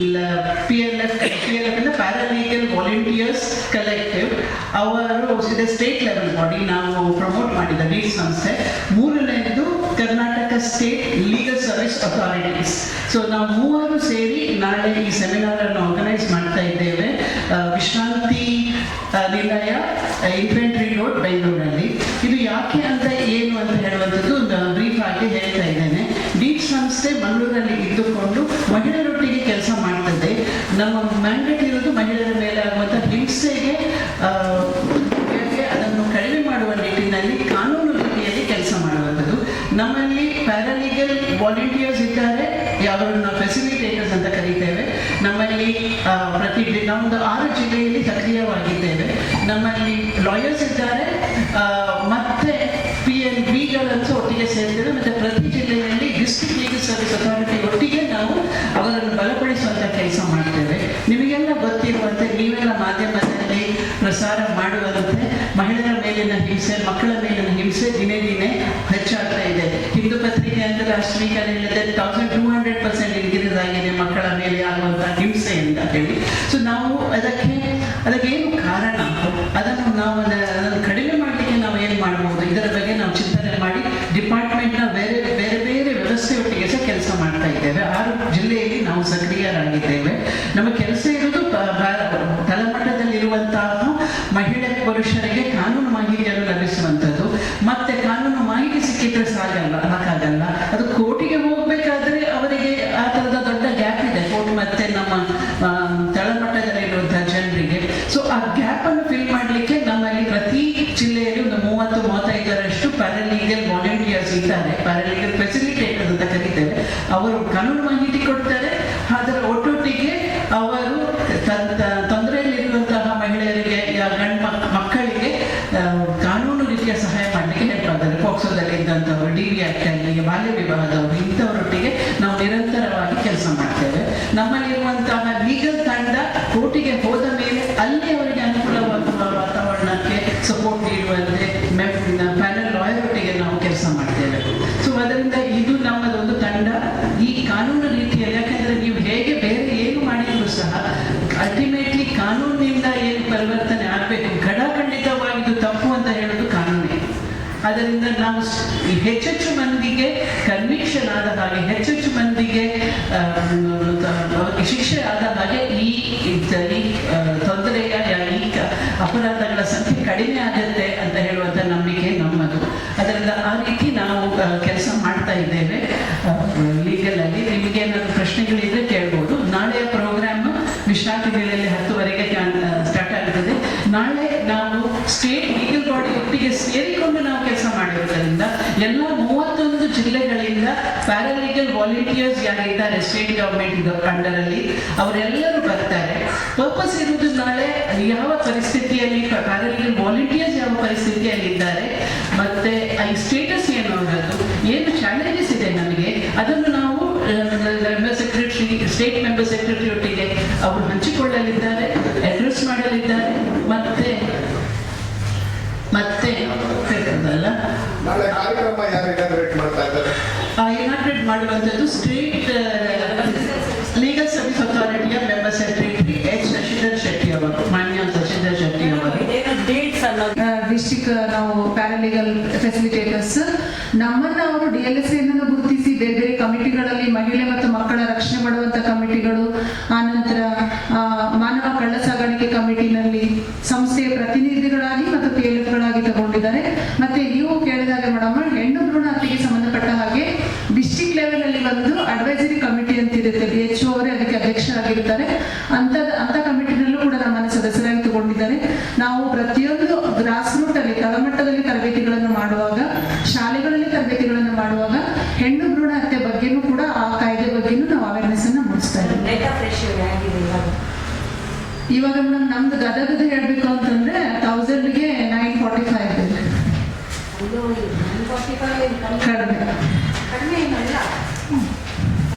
PLF ಇಂದ paralegal volunteers collective ಅವರು state level body ನಾವು ಪ್ರಮೋಟ್ ಮಾಡಿದ ಲೀಡ್ ಸಂಸ್ಥೆ. ಮೂರನೇದು Karnataka state legal service authorities. So ನಾವು ಮೂವರು ಸೇರಿ ನಾಳೆ ಈ ಸೆಮಿನಾರ್ ಅನ್ನು ಆರ್ಗನೈಸ್ ಮಾಡ್ತಾ ಇದ್ದೇವೆ. ವಿಶ್ರಾಂತಿ ನಿಲಯ, ಇನ್ಫೆಂಟ್ರಿ ರೋಡ್, ಬೆಂಗಳೂರಲ್ಲಿ. ಇದು ಯಾಕೆ ಅಂತ ಏನು ಅಂತ ಹೇಳುವಂಥದ್ದು ಬ್ರೀಫ್ ಆಗಿ ಹೇಳ್ತಾ ಇದ್ದೇನೆ. ಲೀಡ್ ಸಂಸ್ಥೆ ಮಂಗಳೂರಲ್ಲಿ ಇದ್ದುಕೊಂಡು ಮಹಿಳೆಯರೊಟ್ಟಿಗೆ ಕೆಲಸ ಮಾಡ್ತದೆ. ನಮ್ಮ ಮ್ಯಾಂಡೇಟ್ ಇರೋದು ಮಹಿಳೆಯರ ಮೇಲೆ ಆಗುವಂಥ ಹಿಂಸೆಗೆ ಅದನ್ನು ಕಡಿಮೆ ಮಾಡುವ ನಿಟ್ಟಿನಲ್ಲಿ ಕಾನೂನು ರೀತಿಯಲ್ಲಿ ಕೆಲಸ ಮಾಡುವಂಥದ್ದು. ನಮ್ಮಲ್ಲಿ ಪ್ಯಾರಾಲೀಗಲ್ ವಾಲಂಟಿಯರ್ಸ್ ಇದ್ದಾರೆ, ಅವರನ್ನು ಫೆಸಿಲಿಟೇಟರ್ಸ್ ಅಂತ ಕರೀತೇವೆ. ನಮ್ಮಲ್ಲಿ ನಾವೊಂದು 6 ಜಿಲ್ಲೆಯಲ್ಲಿ ಸಕ್ರಿಯವಾಗಿದ್ದೇವೆ. ನಮ್ಮಲ್ಲಿ ಲಾಯರ್ಸ್ ಇದ್ದಾರೆ, ಮತ್ತೆ PLBಗಳಂತೂ ಒಟ್ಟಿಗೆ ಸೇರ್ತೇವೆ. ಮತ್ತು ಪ್ರತಿ ಜಿಲ್ಲೆಯಲ್ಲಿ ಡಿಸ್ಟ್ರಿಕ್ಟ್ ಲೀಗಲ್ ಸರ್ವಿಸ್ ಅಥಾರಿಟಿ ಒಟ್ಟಿಗೆ ನಾವು ಅವರನ್ನು ಬಲಪಡಿಸುವಂಥ ಕೆಲಸ ಮಾಡ್ತೇವೆ. ನಿಮಗೆಲ್ಲ ಗೊತ್ತಿರುವಂತೆ, ನೀವೆಲ್ಲ ಮಾಧ್ಯಮದಲ್ಲಿ ಪ್ರಸಾರ ಮಾಡುವಂತೆ ಮಹಿಳೆಯರ ಮೇಲಿನ ಹಿಂಸೆ, ಮಕ್ಕಳ ಮೇಲಿನ ಹಿಂಸೆ ದಿನೇ ದಿನೇ ಹೆಚ್ಚಾಗ್ತಾ ಇದೆ. ಹಿಂದೂ ಪತ್ರಿಕೆ ಅಂತಾರಾಷ್ಟ್ರೀಕರಣದ 1200% ಇನ್ಕ್ರೀಸ್ ಆಗಿದೆ ಮಕ್ಕಳ ಮೇಲೆ ಆಗುವಂಥ ಹಿಂಸೆ ಅಂತ ಹೇಳಿ. ಸೊ ನಾವು ಅದಕ್ಕೇನು ಕಾರಣ, ಅದನ್ನು ಕಡಿಮೆ ಮಾಡಲಿಕ್ಕೆ ನಾವು ಏನು ಮಾಡಬಹುದು, ಇದರ ಬಗ್ಗೆ ನಾವು ಚಿಂತನೆ ಮಾಡಿ ಡಿಪಾರ್ಟ್ಮೆಂಟ್ನ ಬೇರೆ ಬೇರೆ ಬೇರೆ ವ್ಯವಸ್ಥೆಯೊಟ್ಟಿಗೆ ಸಹ ಕೆಲಸ ಮಾಡ್ತಾ ಇದ್ದೇವೆ. 6 ಜಿಲ್ಲೆಯಲ್ಲಿ ನಾವು ಸಕ್ರಿಯರಾಗಿದ್ದೇವೆ. ನಮ್ಮ ಕೆಲಸ ಇರುವುದು ತಳಮಟ್ಟದಲ್ಲಿರುವಂತಹ ಮಹಿಳೆ ಪುರುಷರಿಗೆ ಕಾನೂನು ಮಾಹಿತಿಯನ್ನು ಲಭಿಸುವಂಥದ್ದು. ಮತ್ತೆ ಕಾನೂನು ಮಾಹಿತಿ ಸಿಕ್ಕಿದ್ರೆ ಸಾಕಾಗಲ್ಲ, ಅದು ಕೋರ್ಟಿಗೆ ಹೋಗಬೇಕಾದ್ರೆ ಅವರಿಗೆ ಆ ಥರದ ದೊಡ್ಡ ಗ್ಯಾಪ್ ಇದೆ, ಕೋರ್ಟ್ ಮತ್ತೆ ನಮ್ಮ ತಳಮಟ್ಟದಲ್ಲಿರುವಂತಹ ಜನರಿಗೆ. ಸೊ ಆ ಗ್ಯಾಪ್ ಅನ್ನು ಫಿಲ್ ಮಾಡಲಿಕ್ಕೆ ನಮ್ಮಲ್ಲಿ ಪ್ರತಿ ಜಿಲ್ಲೆಯಲ್ಲಿ ಒಂದು 30-35ರಷ್ಟು ಪ್ಯಾರಾಲೀಗಲ್ ವಾಲಂಟಿಯರ್ಸ್ ಇದ್ದಾರೆ. ಪ್ಯಾರಾಲೀಗಲ್ ಫೆಸಿಲಿಟೇಟರ್ಸ್ ಅಂತ ಕರೀತೇವೆ. ಅವರು ಕಾನೂನು ಮಾಹಿತಿ ಕೊಡ್ತಾರೆ. ಅದರ ಒಟ್ಟೊಟ್ಟಿಗೆ ಅವರು ತೊಂದರೆಯಲ್ಲಿರುವಂತಹ ಮಹಿಳೆಯರಿಗೆ, ಗಂಡು ಮಕ್ಕಳಿಗೆ ಕಾನೂನು ರೀತಿಯ ಸಹಾಯ ಮಾಡಲಿಕ್ಕೆ ನೆನಪಾದರೆ, ಪೋಕ್ಸೋದಲ್ಲಿ ಇದ್ದಂಥವರು, DV Act ಅಲ್ಲಿ ಬಾಲ್ಯ ವಿವಾಹದವರು, ಇಂಥವರೊಟ್ಟಿಗೆ ನಾವು ನಿರಂತರವಾಗಿ ಕೆಲಸ ಮಾಡ್ತೇವೆ. ನಮ್ಮಲ್ಲಿರುವಂತಹ ಲೀಗಲ್ ತಂಡ ಕೋರ್ಟಿಗೆ ಹೋದ ಮೇಲೆ ಅಲ್ಲಿ ಅವರಿಗೆ ಅನುಕೂಲವಾಗುವ ವಾತಾವರಣಕ್ಕೆ ಸಪೋರ್ಟ್ ನೀಡುವಂತೆ ಪ್ಯಾನಲ್ ಲಾಯರ್ ಒಟ್ಟಿಗೆ ನಾವು ಕೆಲಸ ಮಾಡ್ತೇವೆ. ಸೊ ಅದರಿಂದ ಇದು ನಮ್ಮದೊಂದು ತಂಡ ಈ ಕಾನೂನು ರೀತಿಯಲ್ಲಿ. ಯಾಕೆಂದ್ರೆ ನೀವು ಹೇಗೆ ಬೇರೆ ಏನು ಮಾಡಿದ್ರು ಸಹ ಅಲ್ಟಿಮೇಟ್ಲಿ ಕಾನೂನಿನಿಂದ ಏನು ಪರಿವರ್ತನೆ ಆಗಬೇಕು, ಖಡಾಖಂಡಿತವಾಗಿದ್ದು ತಪ್ಪು ಅಂತ ಹೇಳೋದು ಕಾನೂನೇ. ಅದರಿಂದ ನಾವು ಹೆಚ್ಚೆಚ್ಚು ಮಂದಿಗೆ ಕನ್ವಿಕ್ಷನ್ ಆದ ಹಾಗೆ, ಹೆಚ್ಚೆಚ್ಚು ಮಂದಿಗೆ ಶಿಕ್ಷೆ ಆದ ಹಾಗೆ ಈ ತೊಂದರೆಯ ಈ ಅಪರಾಧಗಳ ಸಂಖ್ಯೆ ಕಡಿಮೆ ಆಗುತ್ತೆ ಅಂತ ಹೇಳುವಂಥ ನಂಬಿಕೆ ನಮ್ಮದು. ಅದರಿಂದ ಆ ರೀತಿ ನಾವು ಕೆಲಸ ಮಾಡ್ತಾ ಇದ್ದೇವೆ ಲೀಗಲ್ ಆಗಿ. ನಿಮಗೆ ಏನಾದರೂ ಪ್ರಶ್ನೆಗಳಿದ್ರೆ ಕೇಳ್ಬೋದು. ನಾಳೆಯ ಪ್ರೋಗ್ರಾಮ್ ವಿಶ್ರಾಂತಿ ವೇಳೆಯಲ್ಲಿ 10ವರೆಗೆ ಸ್ಟಾರ್ಟ್ ಆಗುತ್ತದೆ. ನಾಳೆ ನಾವು ಸ್ಟೇಟ್ ಲೀಗಲ್ ಬಾಡಿ ಒಟ್ಟಿಗೆ ಸೇರಿಕೊಂಡು ನಾವು ಕೆಲಸ ಮಾಡಿರೋದ್ರಿಂದ ಎಲ್ಲ 31 ಜಿಲ್ಲೆಗಳಿಂದ ಪ್ಯಾರಾಲೀಗಲ್ ವಾಲಂಟಿಯರ್ಸ್ ಯಾರಿದ್ದಾರೆ ಸ್ಟೇಟ್ ಗವರ್ಮೆಂಟ್ ಅಂಡರಲ್ಲಿ ಅವರೆಲ್ಲರೂ ಬರ್ತಾರೆ. ಪರ್ಪಸ್ ಇರುವುದು ನಾಳೆ ಯಾವ ಪರಿಸ್ಥಿತಿಯಲ್ಲಿ ಪ್ಯಾರಾಲೀಗಲ್ ವಾಲಂಟಿಯರ್ಸ್ ಯಾವ ಪರಿಸ್ಥಿತಿಯಲ್ಲಿ ಇದ್ದಾರೆ, ಮತ್ತೆ ಈ ಸ್ಟೇಟಸ್ ಏನು ಅನ್ನೋದು, ಏನು ಚಾಲೆಂಜಸ್ ಇದೆ ನಮಗೆ, ಅದನ್ನು ನಾವು ಸ್ಟೇಟ್ ಮೆಂಬರ್ ಸೆಕ್ರೆಟರಿ ಒಟ್ಟಿಗೆ ಅವರು ಹಂಚಿಕೊಳ್ಳಲಿದ್ದಾರೆ, ಅಡ್ರೆಸ್ ಮಾಡಲಿದ್ದಾರೆ. ಮತ್ತೆ ಇನಾಗ್ರೇಟ್ ಮಾಡುವಂಥದ್ದು ಸ್ಟೇಟ್ ಲೀಗಲ್ ಸರ್ವಿಸ್ ಅಥಾರಿಟಿಯ ಮೆಂಬರ್ ಸೆಕ್ರೆಟರಿ ಶಶಿಧರ್ ಶೆಟ್ಟಿ ಅವರು, ಮಾನ್ಯ ಶಶಿಧರ್ ಶೆಟ್ಟಿ ಅವರು. ಡಿಸ್ಟಿಕ್ ನಾವು ಪ್ಯಾರಾಲೀಗಲ್ ಫೆಸಿಲಿಟೇಟರ್ಸ್ ನಮ್ಮನ್ನು ಅವರು DLSA ಗುರುತಿಸಿ ಬೇರೆ ಬೇರೆ ಕಮಿಟಿಗಳಲ್ಲಿ ಮಹಿಳೆ ಮತ್ತು ಮಕ್ಕಳ ರಕ್ಷಣೆ ಮಾಡುವಂಥ ಕಮಿಟಿಗಳು, ಆನಂತರ ಮಾನವ ಕಳ್ಳ ಸಾಗಾಣಿಕೆ ಕಮಿಟಿನಲ್ಲಿ ಸಂಸ್ಥೆಯ ಪ್ರತಿನಿಧಿಗಳಾಗಿ ಮತ್ತು PLFಗಳಾಗಿ ತಗೊಂಡಿದ್ದಾರೆ. ಮತ್ತೆ ನೀವು ಕೇಳಿದಾಗ ಮೇಡಮ್, ಹೆಣ್ಣು ಭ್ರೂಣ ಹತ್ಯೆಗೆ ಸಂಬಂಧಪಟ್ಟ ಹಾಗೆ ಡಿಸ್ಟಿಕ್ ಲೆವೆಲ್ ಅಲ್ಲಿ ಒಂದು ಅಡ್ವೈಸರಿ ಕಮಿಟಿ ಅಂತ ಇರುತ್ತೆ, DHO ಅವರೇ ಅದಕ್ಕೆ ಅಧ್ಯಕ್ಷರಾಗಿರ್ತಾರೆ. ಅಂತ ಕಮಿಟಿನಲ್ಲೂ ಕೂಡ ನಮ್ಮನ್ನು ಸದಸ್ಯರಾಗಿ ತಗೊಂಡಿದ್ದಾರೆ. ನಾವು ಪ್ರತಿಯೊಂದು ಗ್ರಾಸ್ ರೂಟ್ ಅಲ್ಲಿ ತಳಮಟ್ಟದಲ್ಲಿ ತರಬೇತಿಗಳನ್ನು ಮಾಡುವಾಗ, ಶಾಲೆಗಳಲ್ಲಿ ತರಬೇತಿಗಳನ್ನು ಮಾಡುವಾಗ ಹೆಣ್ಣು ಭ್ರೂಣ ಹತ್ಯೆ ಬಗ್ಗೆನೂ ಕೂಡ ಆ ಕಾಯ್ದೆ ಬಗ್ಗೆನೂ ನಾವು ಅವೇರ್ನೆಸ್ ಅನ್ನ ಮೂಡಿಸ್ತಾ ಇದ್ದೀವಿ. ಇವಾಗ ಮೇಡಮ್ ನಮ್ದು ಗದಗದ ಹೇಳ್ಬೇಕು ಅಂತಂದ್ರೆ 1000ಗೆ 945 ಇದೆ. ಕಡಿಮೆ